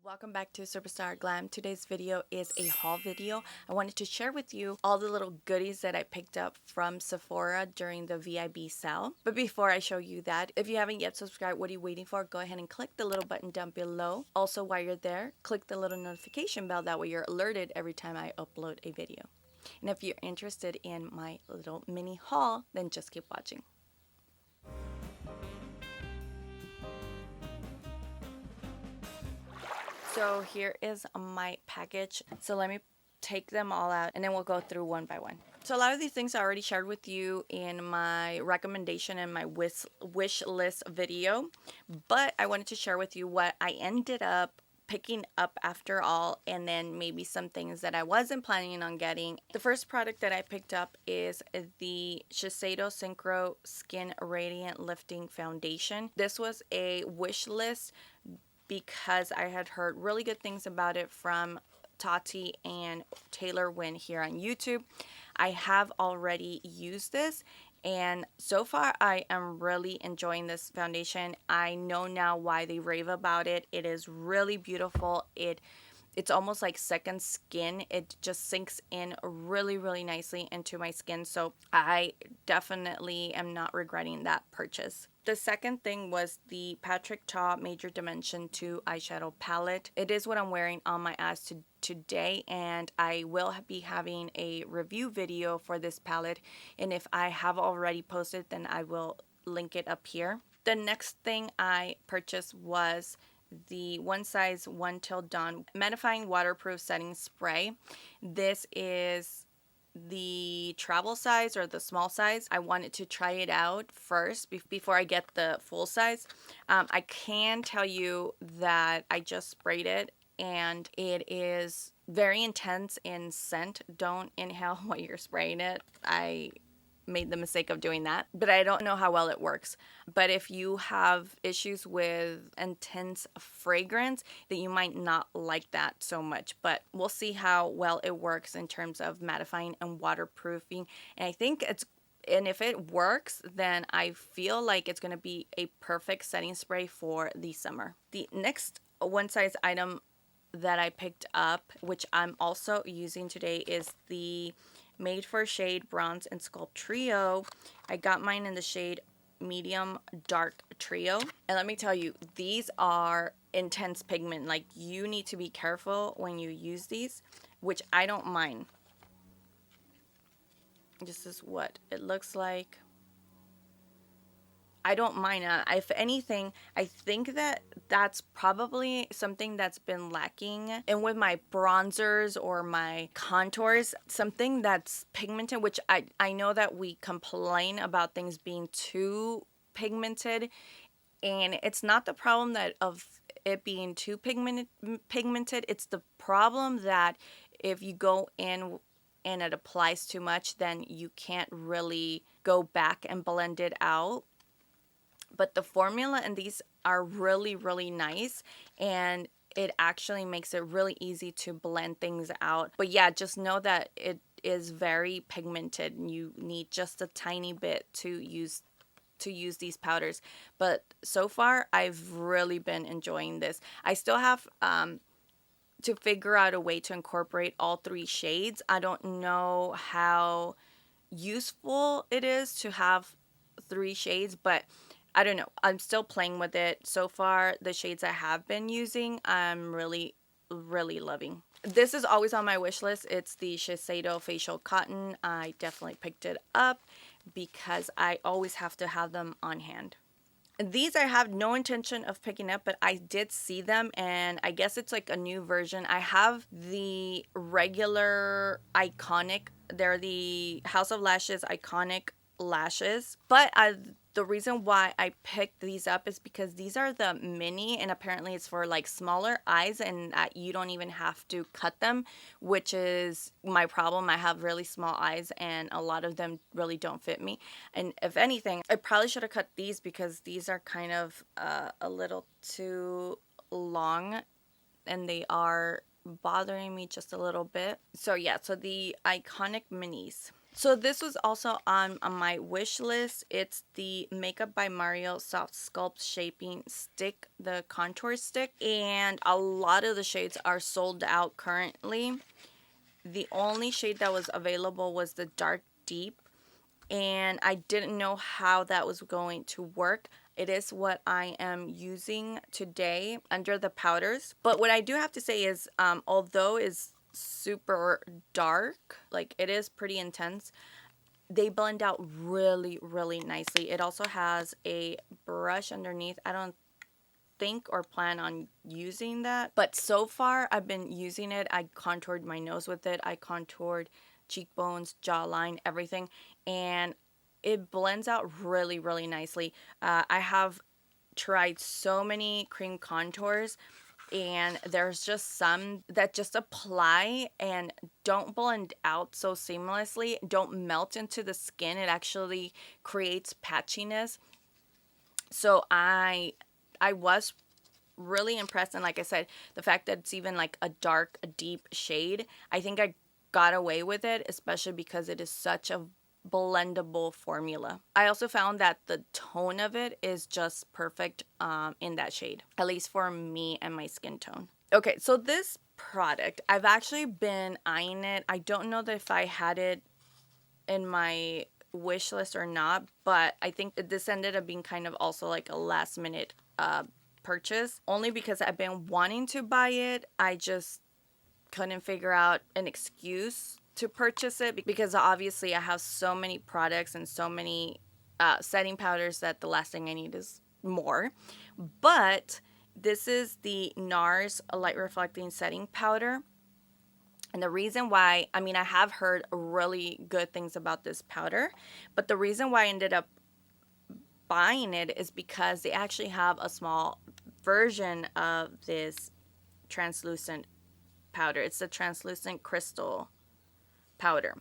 Welcome back to Superstarglam. Today's video is a haul video. I wanted to share with you all the little goodies that I picked up from Sephora during the VIB sale. But before I show you that, if you haven't yet subscribed, what are you waiting for? Go ahead and click the little button down below. Also, while you're there, click the little notification bell. That way you're alerted every time I upload a video. And if you're interested in my little mini haul, then just keep watching. So here is my package. So let me take them all out and then we'll go through one by one. So a lot of these things I already shared with you in my recommendation and my wish list video, but I wanted to share with you what I ended up picking up after all, and then maybe some things that I wasn't planning on getting. The first product that I picked up is the Shiseido Synchro Skin Radiant Lifting Foundation. This was a wish list because I had heard really good things about it from Tati and Taylor Wynn here on YouTube. I have already used this, and so far I am really enjoying this foundation. I know now why they rave about it. It is really beautiful. It's almost like second skin. It just sinks in really nicely into my skin. So I definitely am not regretting that purchase. The second thing was the Patrick Ta Major Dimension 2 eyeshadow palette. It is what I'm wearing on my eyes today, and I will be having a review video for this palette, and if I have already posted, then I will link it up here. The next thing I purchased was the One Size One Till Dawn Mattifying Waterproof Setting Spray. This is the travel size or the small size. I wanted to try it out first before I get the full size. I can tell you that I just sprayed it and it is very intense in scent. Don't inhale while you're spraying it. I made the mistake of doing that, but I don't know how well it works. But if you have issues with intense fragrance, then you might not like that so much, but we'll see how well it works in terms of mattifying and waterproofing. And I think and if it works, then I feel like it's going to be a perfect setting spray for the summer. The next one size item that I picked up, which I'm also using today, is the Made for Shade Bronze and Sculpt Trio. I got mine in the shade Medium Dark Trio. And let me tell you, these are intense pigment. Like, you need to be careful when you use these, which I don't mind. This is what it looks like. I don't mind. If anything, I think that that's probably something that's been lacking. And with my bronzers or my contours, something that's pigmented, which I know that we complain about things being too pigmented. And it's not the problem that of it being too pigmented. It's the problem that if you go in and it applies too much, then you can't really go back and blend it out. But the formula in these are really nice, and it actually makes it really easy to blend things out. But yeah, just know that it is very pigmented and you need just a tiny bit to use these powders. But so far I've really been enjoying this. I still have to figure out a way to incorporate all three shades. I don't know how useful it is to have three shades, but I don't know. I'm still playing with it. So far, the shades I have been using, I'm really loving. This is always on my wish list. It's the Shiseido Facial Cotton. I definitely picked it up because I always have to have them on hand. These I have no intention of picking up, but I did see them, and I guess it's like a new version. I have the regular Iconic. They're the House of Lashes Iconic lashes, but the reason why I picked these up is because these are the mini, and apparently it's for like smaller eyes, and you don't even have to cut them, which is my problem. I have really small eyes and a lot of them really don't fit me. And if anything, I probably should have cut these because these are kind of a little too long and they are bothering me just a little bit. So yeah, so the Iconic minis. So this was also on my wish list. It's the Makeup by Mario Soft Sculpt Shaping Stick, the contour stick. And a lot of the shades are sold out currently. The only shade that was available was the Dark Deep. And I didn't know how that was going to work. It is what I am using today under the powders. But what I do have to say is, although it's super dark, like it is pretty intense, they blend out really, really nicely. It also has a brush underneath. I don't think or plan on using that, but so far I've been using it. I contoured my nose with it. I contoured cheekbones, jawline, everything, and it blends out really, really nicely. I have tried so many cream contours, and there's just some that just apply and don't blend out so seamlessly, don't melt into the skin. It actually creates patchiness. So I was really impressed, and like I said, the fact that it's even like a dark, a deep shade, I think I got away with it, especially because it is such a blendable formula. I also found that the tone of it is just perfect in that shade, at least for me and my skin tone. Okay, so this product, I've actually been eyeing it. I don't know if I had it in my wish list or not, but I think this ended up being kind of also like a last minute purchase, only because I've been wanting to buy it. I just couldn't figure out an excuse to purchase it, because obviously I have so many products and so many setting powders that the last thing I need is more. But this is the NARS Light Reflecting Setting Powder. And the reason why, I mean, I have heard really good things about this powder, but the reason why I ended up buying it is because they actually have a small version of this translucent powder. It's the translucent crystal powder.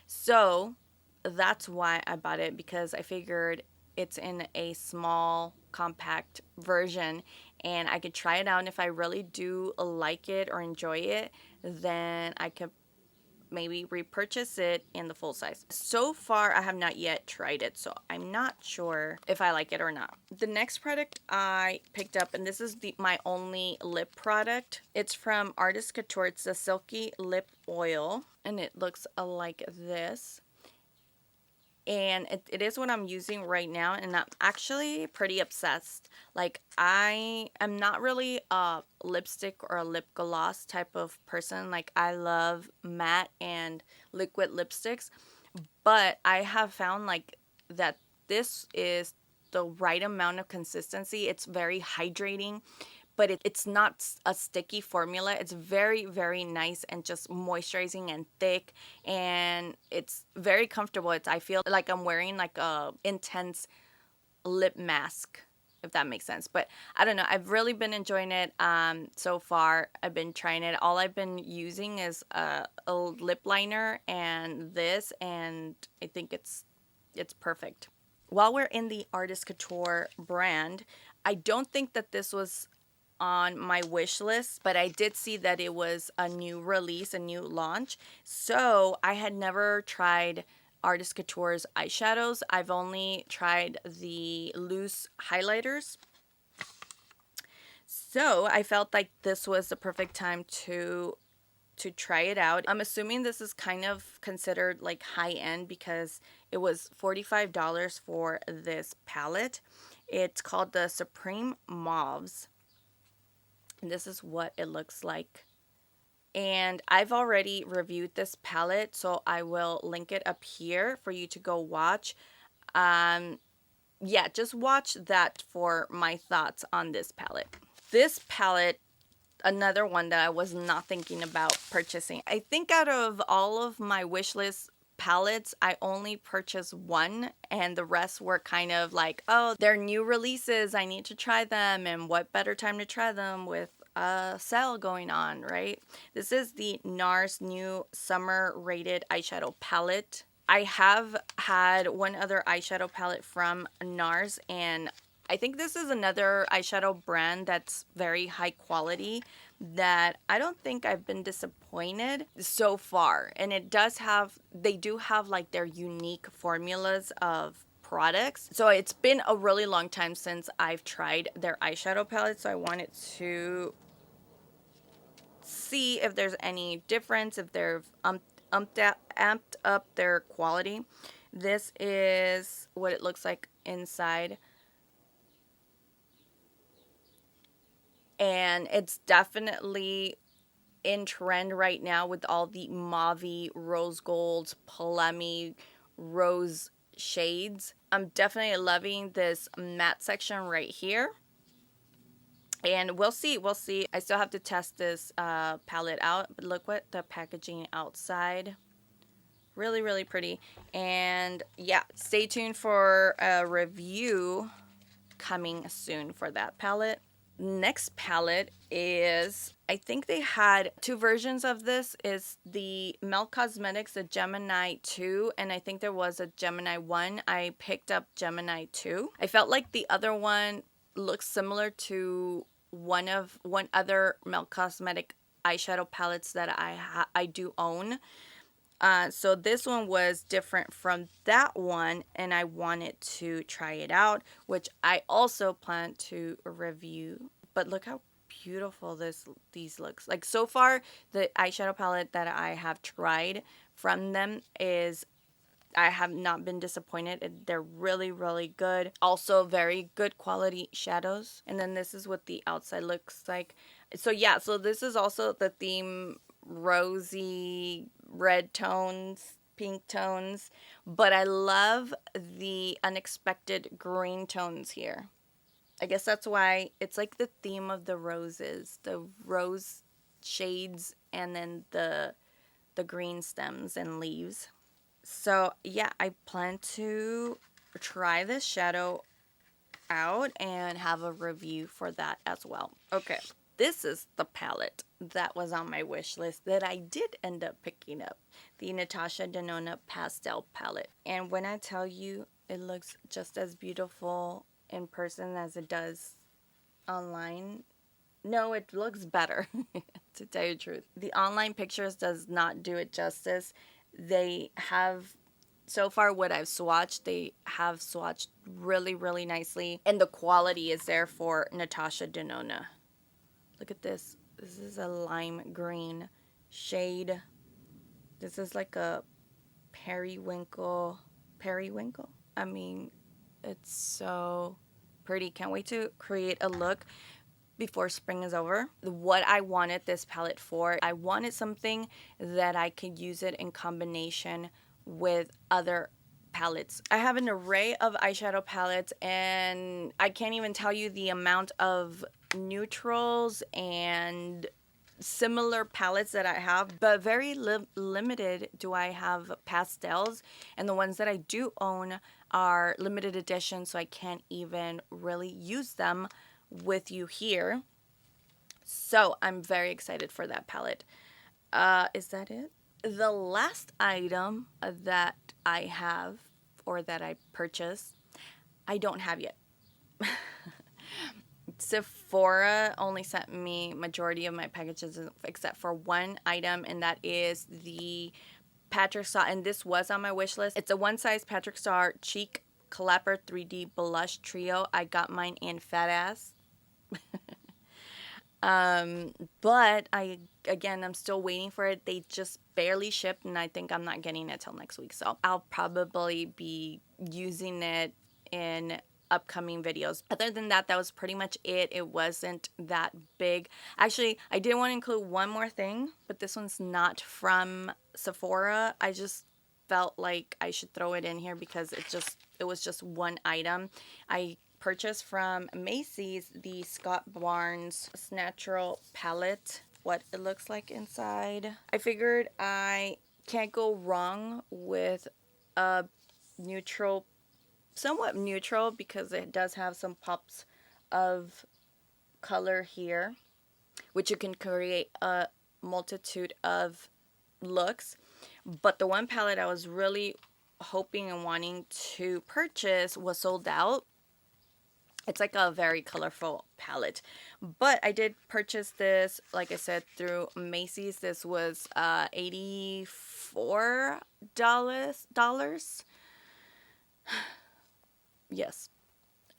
So that's why I bought it, because I figured it's in a small compact version and I could try it out, and if I really do like it or enjoy it, then I could maybe repurchase it in the full size. So far I have not yet tried it, so I'm not sure if I like it or not. The next product I picked up, and this is my only lip product. It's from Artist Couture. It's the Silky Lip Oil, and it looks like this. And it is what I'm using right now, and I'm actually pretty obsessed. Like, I am not really a lipstick or a lip gloss type of person. Like, I love matte and liquid lipsticks, but I have found like that this is the right amount of consistency. It's very hydrating, but it's not a sticky formula. It's very, very nice and just moisturizing and thick, and it's very comfortable. I feel like I'm wearing like a intense lip mask, if that makes sense. But I don't know. I've really been enjoying it so far. I've been trying it. All I've been using is a lip liner and this, and I think it's perfect. While we're in the Artist Couture brand, I don't think that this was on my wish list, but I did see that it was a new release, a new launch. So I had never tried Artist Couture's eyeshadows. I've only tried the loose highlighters. So I felt like this was the perfect time to try it out. I'm assuming this is kind of considered like high end, because it was $45 for this palette. It's called the Supreme Mauves. And this is what it looks like. And I've already reviewed this palette, so I will link it up here for you to go watch. Yeah, just watch that for my thoughts on this palette. This palette, another one that I was not thinking about purchasing. I think out of all of my wish list palettes, I only purchased one, and the rest were kind of like, oh, they're new releases, I need to try them, and what better time to try them with a sale going on, right? This is the NARS new summer rated eyeshadow palette. I have had one other eyeshadow palette from NARS, and I think this is another eyeshadow brand that's very high quality. that I don't think I've been disappointed so far. And they do have like their unique formulas of products. So it's been a really long time since I've tried their eyeshadow palette. So I wanted to see if there's any difference, if they've amped up their quality. This is what it looks like inside. And it's definitely in trend right now with all the mauve, rose golds, plummy, rose shades. I'm definitely loving this matte section right here. And we'll see. I still have to test this palette out. But look what the packaging outside. Really, really pretty. And yeah, stay tuned for a review coming soon for that palette. Next palette is, I think they had two versions of this. Is the Melt Cosmetics, the Gemini 2, and I think there was a Gemini 1. I picked up Gemini 2. I felt like the other one looks similar to one other Melt Cosmetic eyeshadow palettes that I do own. So this one was different from that one, and I wanted to try it out, which I also plan to review. But look how beautiful these looks. Like, so far, the eyeshadow palette that I have tried from them is, I have not been disappointed. They're really, really good. Also, very good quality shadows. And then this is what the outside looks like. So yeah, so this is also the theme, rosy red tones, pink tones, but I love the unexpected green tones here. I guess that's why it's like the theme of the roses, the rose shades, and then the green stems and leaves. So yeah, I plan to try this shadow out and have a review for that as well. Okay, this is the palette that was on my wish list that I did end up picking up. The Natasha Denona Pastel Palette. And when I tell you it looks just as beautiful in person as it does online, no, it looks better, to tell you the truth. The online pictures does not do it justice. They have, so far what I've swatched, they have swatched really, really nicely. And the quality is there for Natasha Denona. Look at this. This is a lime green shade. This is like a periwinkle. Periwinkle? I mean, it's so pretty. Can't wait to create a look before spring is over. What I wanted this palette for, I wanted something that I could use it in combination with other palettes. I have an array of eyeshadow palettes, and I can't even tell you the amount of neutrals and similar palettes that I have, but very limited do I have pastels, and the ones that I do own are limited edition, so I can't even really use them with you here. So I'm very excited for that palette. Is that it? The last item that I have, or that I purchased, I don't have yet. Sephora only sent me majority of my packages except for one item, and that is the Patrick Star, and this was on my wish list. It's a one size Patrick Star Cheek Clapper 3D Blush Trio. I got mine in Fat Ass. But I'm still waiting for it. They just barely shipped, and I think I'm not getting it till next week. So I'll probably be using it in upcoming videos. Other than that, that was pretty much it. It wasn't that big. Actually, I did want to include one more thing, but this one's not from Sephora. I just felt like I should throw it in here because it was just one item. I purchased from Macy's the Scott Barnes Natural Palette, what it looks like inside. I figured I can't go wrong with a neutral, somewhat neutral, because it does have some pops of color here, which you can create a multitude of looks. But the one palette I was really hoping and wanting to purchase was sold out. It's like a very colorful palette. But I did purchase this, like I said, through Macy's. This was $84. Yes,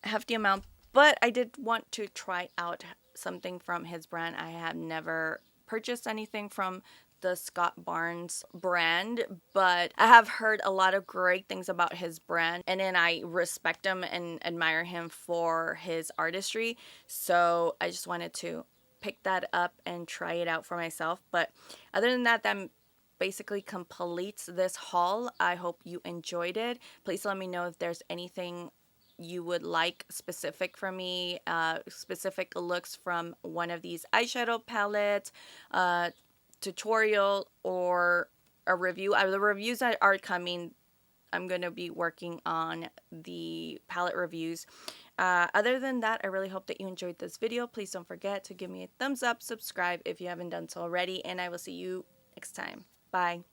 hefty amount. But I did want to try out something from his brand. I have never purchased anything from the Scott Barnes brand, but I have heard a lot of great things about his brand, and then I respect him and admire him for his artistry. So I just wanted to pick that up and try it out for myself. But other than that, that basically completes this haul. I hope you enjoyed it. Please let me know if there's anything you would like specific from me, specific looks from one of these eyeshadow palettes, tutorial, or a review. The reviews that are coming, I'm going to be working on the palette reviews. Other than that, I really hope that you enjoyed this video. Please don't forget to give me a thumbs up, subscribe if you haven't done so already, and I will see you next time. Bye.